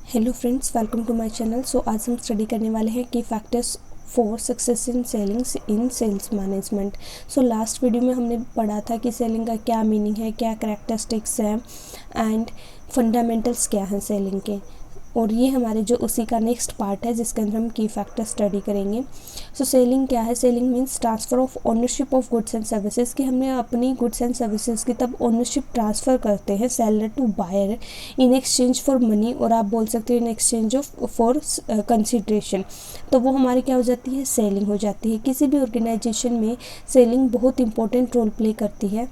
Hello friends, welcome to my channel. So आज हम study करने वाले हैं की factors for success in selling in sales management. So last video में हमने पढ़ा था कि सेलिंग का क्या मीनिंग है, क्या कैरेक्टरिस्टिक्स हैं एंड फंडामेंटल्स क्या हैं सेलिंग के, और ये हमारे जो उसी का नेक्स्ट पार्ट है जिसके अंदर हम की फैक्टर स्टडी करेंगे। सो सेलिंग क्या है? Selling means transfer of ownership of goods and services, कि हमने अपनी गुड्स एंड सर्विसेज की तब ओनरशिप ट्रांसफ़र करते हैं seller to buyer in exchange for money, और आप बोल सकते हो in exchange of for consideration. तो वो हमारी क्या हो जाती है? सेलिंग हो जाती है। किसी भी ऑर्गेनाइजेशन में सेलिंग बहुत इंपॉर्टेंट रोल प्ले करती है।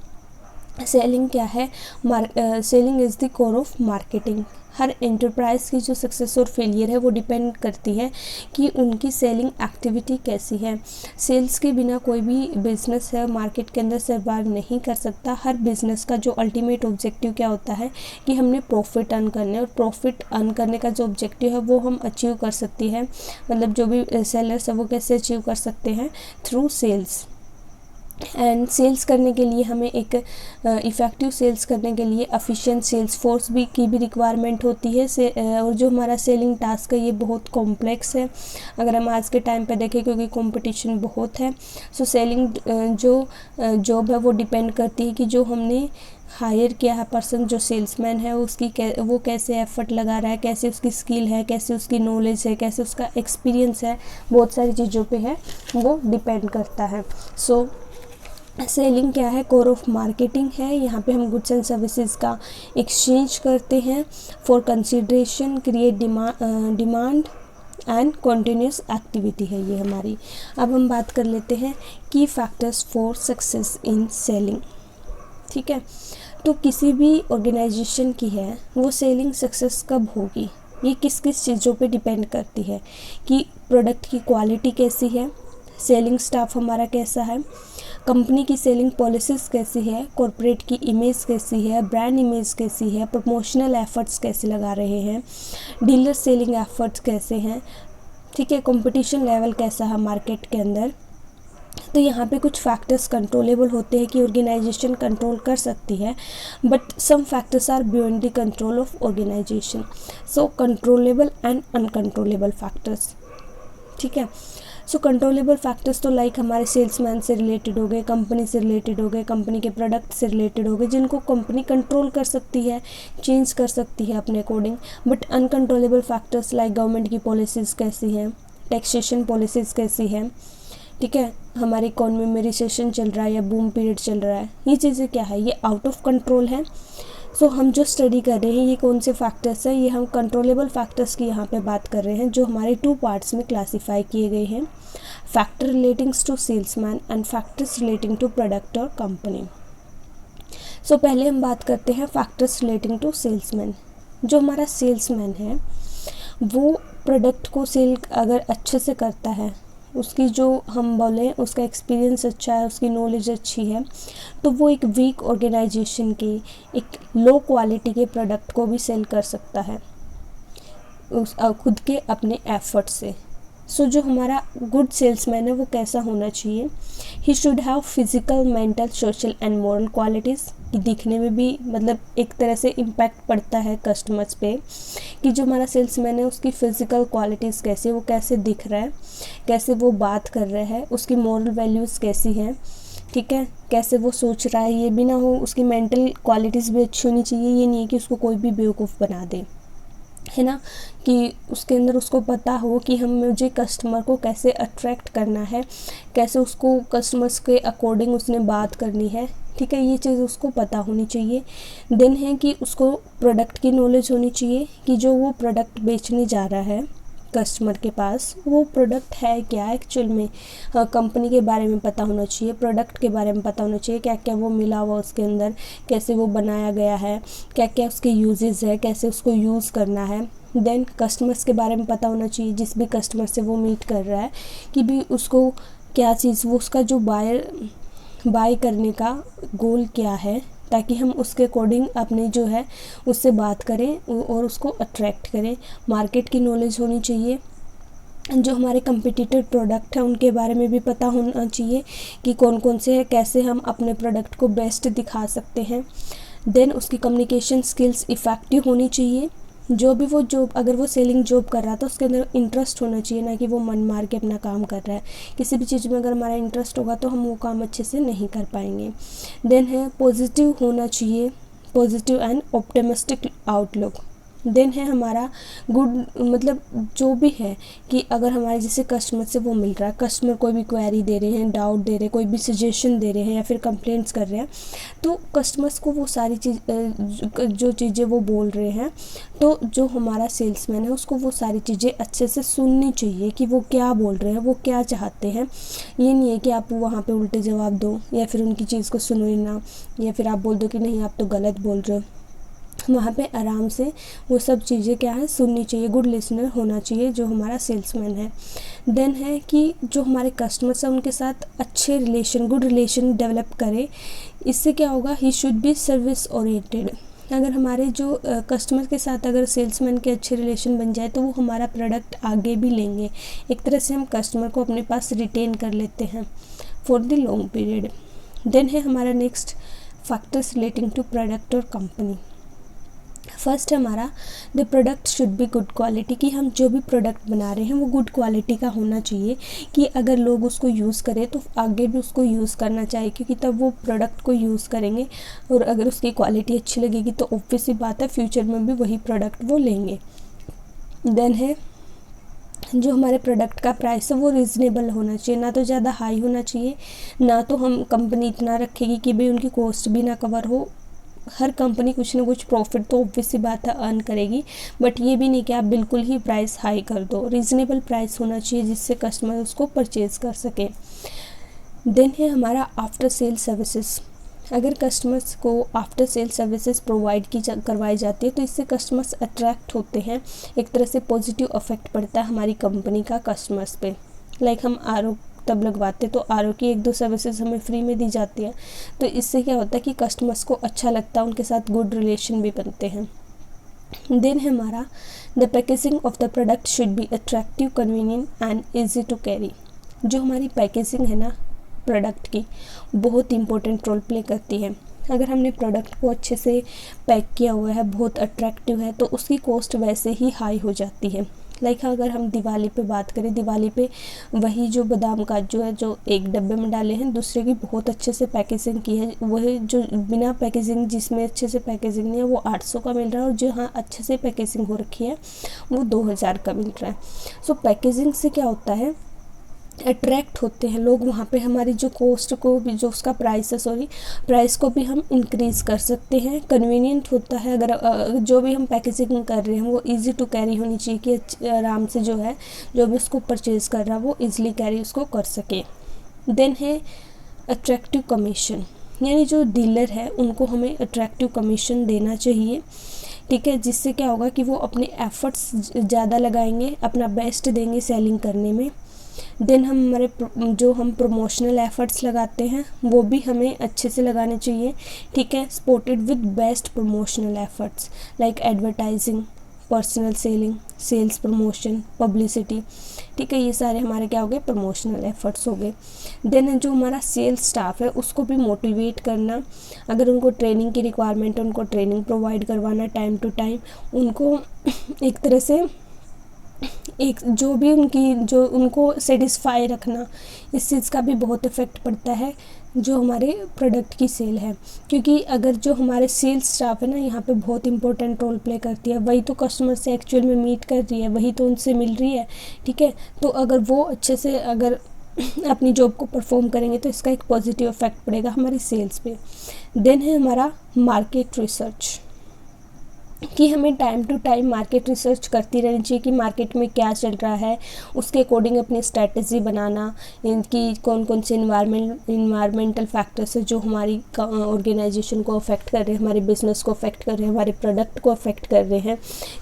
सेलिंग क्या है? Selling is the core of marketing. Her enterprise की जो सक्सेस और फेलियर है वो डिपेंड करती है कि उनकी सेलिंग एक्टिविटी कैसी है। सेल्स के बिना कोई भी बिजनेस है मार्केट के अंदर सर्वाइव नहीं कर सकता। हर बिजनेस का जो अल्टीमेट ऑब्जेक्टिव क्या होता है कि हमने प्रॉफिट अर्न करने, और प्रॉफिट अर्न करने का जो ऑब्जेक्टिव है वो हम अचीव कर सकती है, मतलब जो भी सेलर्स है वो कैसे अचीव कर सकते हैं? Through sales. एंड सेल्स करने के लिए हमें एक इफ़ेक्टिव सेल्स करने के लिए एफिशिएंट सेल्स फोर्स की भी रिक्वायरमेंट होती है। और जो हमारा सेलिंग टास्क है ये बहुत कॉम्प्लेक्स है अगर हम आज के टाइम पे देखें, क्योंकि कंपटीशन बहुत है। सो सेलिंग जो जॉब है वो डिपेंड करती है कि जो हमने हायर किया है पर्सन, जो सेल्समैन है उसकी वो कैसे एफर्ट लगा रहा है, कैसे उसकी स्किल है, कैसे उसकी नॉलेज है, कैसे उसका एक्सपीरियंस है, बहुत सारी चीज़ों पे है वो डिपेंड करता है। सो सेलिंग क्या है? कोर ऑफ मार्केटिंग है। यहाँ पे हम गुड्स एंड सर्विसेज का एक्सचेंज करते हैं for consideration, create demand and continuous activity है ये हमारी। अब हम बात कर लेते हैं की factors for success in selling. ठीक है, तो किसी भी ऑर्गेनाइजेशन की है वो सेलिंग सक्सेस कब होगी, ये किस किस चीज़ों पे डिपेंड करती है कि प्रोडक्ट की क्वालिटी कैसी है, सेलिंग स्टाफ हमारा कैसा है, कंपनी की सेलिंग पॉलिसीज़ कैसी है, कॉरपोरेट की इमेज कैसी है, ब्रांड इमेज कैसी है, प्रमोशनल एफर्ट्स कैसे लगा रहे हैं, डीलर सेलिंग एफर्ट्स कैसे हैं, ठीक है, कंपटीशन लेवल कैसा है मार्केट के अंदर। तो यहाँ पे कुछ फैक्टर्स कंट्रोलेबल होते हैं कि ऑर्गेनाइजेशन कंट्रोल कर सकती है, but some factors are beyond the control of organisation. So controllable and uncontrollable factors. ठीक है, सो कंट्रोलेबल फैक्टर्स तो लाइक हमारे सेल्समैन से रिलेटेड हो गए, कंपनी से रिलेटेड हो गए, कंपनी के प्रोडक्ट से रिलेटेड हो गए, जिनको कंपनी कंट्रोल कर सकती है, चेंज कर सकती है अपने according. But uncontrollable factors like government की पॉलिसीज़ कैसी हैं, टैक्सेशन पॉलिसीज़ कैसी हैं, ठीक है, हमारी इकॉनमी में रिसेशन चल रहा है या बूम पीरियड चल रहा है, ये चीज़ें क्या है? ये आउट ऑफ कंट्रोल है। सो हम जो स्टडी कर रहे हैं ये कौन से फैक्टर्स हैं? ये हम कंट्रोलेबल फैक्टर्स की यहाँ पे बात कर रहे हैं, जो हमारे 2 पार्ट्स में क्लासीफाई किए गए हैं, factor relatings to salesman and factors relating to product और कंपनी। सो पहले हम बात करते हैं फैक्टर्स रिलेटिंग टू सेल्समैन। जो हमारा सेल्समैन है वो प्रोडक्ट को सेल अगर अच्छे से करता है, उसकी जो हम बोलें उसका एक्सपीरियंस अच्छा है, उसकी नॉलेज अच्छी है, तो वो एक वीक ऑर्गेनाइजेशन के एक लो क्वालिटी के प्रोडक्ट को भी सेल कर सकता है खुद के अपने एफर्ट से। सो जो हमारा गुड सेल्समैन है वो कैसा होना चाहिए? He should have physical, mental, social and moral qualities, कि दिखने में भी मतलब एक तरह से इम्पैक्ट पड़ता है कस्टमर्स पे कि जो हमारा सेल्समैन है उसकी फ़िज़िकल क्वालिटीज़ कैसी, वो कैसे दिख रहा है, कैसे वो बात कर रहा है, उसकी मॉरल वैल्यूज़ कैसी हैं, ठीक है, कैसे वो सोच रहा है, ये भी ना हो। उसकी मेंटल क्वालिटीज़ भी अच्छी होनी चाहिए, ये नहीं है कि उसको कोई भी बेवकूफ़ बना दे, है ना, कि उसके अंदर उसको पता हो कि मुझे कस्टमर को कैसे अट्रैक्ट करना है, कैसे उसको कस्टमर्स के अकॉर्डिंग उसने बात करनी है, ठीक है, ये चीज़ उसको पता होनी चाहिए। देन है कि उसको प्रोडक्ट की नॉलेज होनी चाहिए कि जो वो प्रोडक्ट बेचने जा रहा है कस्टमर के पास वो प्रोडक्ट है क्या एक्चुअल में। कंपनी के बारे में पता होना चाहिए, प्रोडक्ट के बारे में पता होना चाहिए, क्या क्या वो मिला हुआ उसके अंदर, कैसे वो बनाया गया है, क्या क्या उसके यूजेस है, कैसे उसको यूज़ करना है। देन कस्टमर्स के बारे में पता होना चाहिए, जिस भी कस्टमर से वो मीट कर रहा है कि भी उसको क्या चीज़, वो उसका जो बाय करने का गोल क्या है, ताकि हम उसके अकॉर्डिंग अपने जो है उससे बात करें और उसको अट्रैक्ट करें। मार्केट की नॉलेज होनी चाहिए, जो हमारे कंपिटिटर प्रोडक्ट हैं उनके बारे में भी पता होना चाहिए कि कौन कौन से हैं, कैसे हम अपने प्रोडक्ट को बेस्ट दिखा सकते हैं। देन उसकी कम्युनिकेशन स्किल्स इफ़ेक्टिव होनी चाहिए, जो भी वो जॉब, अगर वो सेलिंग जॉब कर रहा था उसके अंदर इंटरेस्ट होना चाहिए, ना कि वो मन मार के अपना काम कर रहा है। किसी भी चीज़ में अगर हमारा इंटरेस्ट होगा तो हम वो काम अच्छे से नहीं कर पाएंगे। देन है पॉजिटिव होना चाहिए, positive and optimistic outlook. Then है हमारा गुड, मतलब जो भी है कि अगर हमारे जैसे कस्टमर से वो मिल रहा है, कस्टमर कोई भी क्वेरी दे रहे हैं, डाउट दे रहे हैं, कोई भी सजेशन दे रहे हैं या फिर कंप्लेंट्स कर रहे हैं, तो कस्टमर्स को वो सारी चीज़ जो चीज़ें वो बोल रहे हैं, तो जो हमारा सेल्समैन है उसको वो सारी चीज़ें अच्छे से सुननी चाहिए कि वो क्या बोल रहे हैं, वो क्या चाहते हैं। ये नहीं है कि आप वहाँ पे उल्टे जवाब दो या फिर उनकी चीज़ को सुनो ही ना, या फिर आप बोल दो कि नहीं आप तो गलत बोल रहे हो। वहाँ पे आराम से वो सब चीज़ें क्या है सुननी चाहिए। गुड लिसनर होना चाहिए जो हमारा सेल्समैन है। देन है कि जो हमारे कस्टमर्स हैं उनके साथ अच्छे रिलेशन, गुड रिलेशन डेवलप करें। इससे क्या होगा, he should be service oriented. अगर हमारे जो कस्टमर के साथ अगर सेल्समैन के अच्छे रिलेशन बन जाए तो वो हमारा प्रोडक्ट आगे भी लेंगे। एक तरह से हम कस्टमर को अपने पास रिटेन कर लेते हैं for the long period. Then है हमारा next factors relating to product और कंपनी। फर्स्ट हमारा the product should be good quality, कि हम जो भी प्रोडक्ट बना रहे हैं वो गुड क्वालिटी का होना चाहिए कि अगर लोग उसको यूज़ करें तो आगे भी उसको यूज़ करना चाहिए, क्योंकि तब वो प्रोडक्ट को यूज़ करेंगे और अगर उसकी क्वालिटी अच्छी लगेगी तो ऑब्वियस सी बात है फ्यूचर में भी वही प्रोडक्ट वो लेंगे। देन है जो हमारे प्रोडक्ट का प्राइस है वो रिजनेबल होना चाहिए, ना तो ज़्यादा हाई होना चाहिए, ना तो हम कंपनी इतना रखेगी कि भाई उनकी कॉस्ट भी ना कवर हो। हर कंपनी कुछ ना कुछ प्रॉफिट तो ऑब्वियस सी बात है अर्न करेगी, बट ये भी नहीं कि आप बिल्कुल ही प्राइस हाई कर दो। रीज़नेबल प्राइस होना चाहिए जिससे कस्टमर उसको परचेज़ कर सके। देन है हमारा आफ्टर सेल सर्विसेज। अगर कस्टमर्स को आफ्टर सेल सर्विसेज प्रोवाइड करवाई जाती है तो इससे कस्टमर्स अट्रैक्ट होते हैं, एक तरह से पॉजिटिव इफेक्ट पड़ता है हमारी कंपनी का कस्टमर्स पे। लाइक हम आर तब लगवाते तो आर की 1-2 सर्विसेज हमें फ्री में दी जाती है, तो इससे क्या होता है कि कस्टमर्स को अच्छा लगता है, उनके साथ गुड रिलेशन भी बनते हैं। देन है हमारा the packaging of the product should be attractive, convenient and easy to carry. जो हमारी पैकेजिंग है ना प्रोडक्ट की, बहुत इंपॉर्टेंट रोल प्ले करती है। अगर हमने प्रोडक्ट को अच्छे से पैक किया हुआ है, बहुत अट्रैक्टिव है, तो उसकी कॉस्ट वैसे ही हाई हो जाती है। लाइक अगर हम दिवाली पे बात करें, दिवाली पे वही जो बादाम काजू है जो एक डब्बे में डाले हैं, दूसरे की बहुत अच्छे से पैकेजिंग की है, वही जो बिना पैकेजिंग जिसमें अच्छे से पैकेजिंग नहीं है वो 800 का मिल रहा है, और जो हाँ अच्छे से पैकेजिंग हो रखी है वो 2000 का मिल रहा है। सो पैकेजिंग से क्या होता है, अट्रैक्ट होते हैं लोग वहाँ पे। हमारी जो कॉस्ट को भी, जो उसका प्राइस है प्राइस को भी हम इंक्रीज़ कर सकते हैं। कन्वीनियंट होता है, अगर जो भी हम पैकेजिंग कर रहे हैं वो इजी टू कैरी होनी चाहिए कि आराम से जो है जो भी उसको परचेज़ कर रहा है वो इजीली कैरी उसको कर सके। देन है अट्रैक्टिव कमीशन, यानी जो डीलर है उनको हमें अट्रैक्टिव कमीशन देना चाहिए, ठीक है, जिससे क्या होगा कि वो अपने एफर्ट्स ज़्यादा लगाएंगे, अपना बेस्ट देंगे सेलिंग करने में। देन हम हम प्रमोशनल एफर्ट्स लगाते हैं वो भी हमें अच्छे से लगाने चाहिए, ठीक है, supported with best promotional efforts like advertising, personal selling, sales promotion, publicity, ठीक है, ये सारे हमारे क्या हो गए, प्रमोशनल एफर्ट्स हो गए। देन जो हमारा सेल्स स्टाफ है उसको भी मोटिवेट करना, अगर उनको ट्रेनिंग की रिक्वायरमेंट है उनको ट्रेनिंग प्रोवाइड करवाना टाइम टू टाइम, उनको एक तरह से एक जो भी उनको सेटिस्फाई रखना, इस चीज़ का भी बहुत इफ़ेक्ट पड़ता है जो हमारे प्रोडक्ट की सेल है। क्योंकि अगर जो हमारे सेल्स स्टाफ है ना यहाँ पे बहुत इंपॉर्टेंट रोल प्ले करती है, वही तो कस्टमर से एक्चुअल में मीट कर रही है, वही तो उनसे मिल रही है, ठीक है, तो अगर वो अच्छे से अगर अपनी जॉब को परफॉर्म करेंगे तो इसका एक पॉजिटिव इफेक्ट पड़ेगा हमारी सेल्स पे। देन है हमारा मार्केट रिसर्च, कि हमें time to time market research करती रहनी चाहिए कि मार्केट में क्या चल रहा है, उसके अकॉर्डिंग अपनी स्ट्रैटेजी बनाना, इनकी कौन कौन से इन्वायरमेंटल फैक्टर्स है जो हमारी ऑर्गेनाइजेशन को अफेक्ट कर रहे हैं, हमारे बिजनेस को अफेक्ट कर रहे हैं, हमारे प्रोडक्ट को अफेक्ट कर रहे हैं,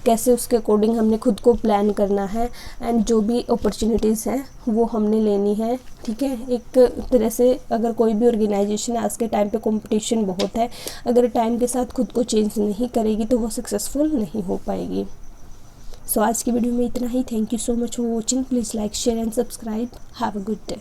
कैसे उसके अकॉर्डिंग हमने खुद को प्लान करना है, एंड जो भी अपॉर्चुनिटीज़ हैं वो हमने लेनी है, ठीक है। एक तरह से अगर कोई भी ऑर्गेनाइजेशन आज के टाइम पे कंपटीशन बहुत है, अगर टाइम के साथ खुद को चेंज नहीं करेगी तो वो सक्सेसफुल नहीं हो पाएगी। सो आज की वीडियो में इतना ही। Thank you so much for watching. Please like, share and subscribe. Have a good day.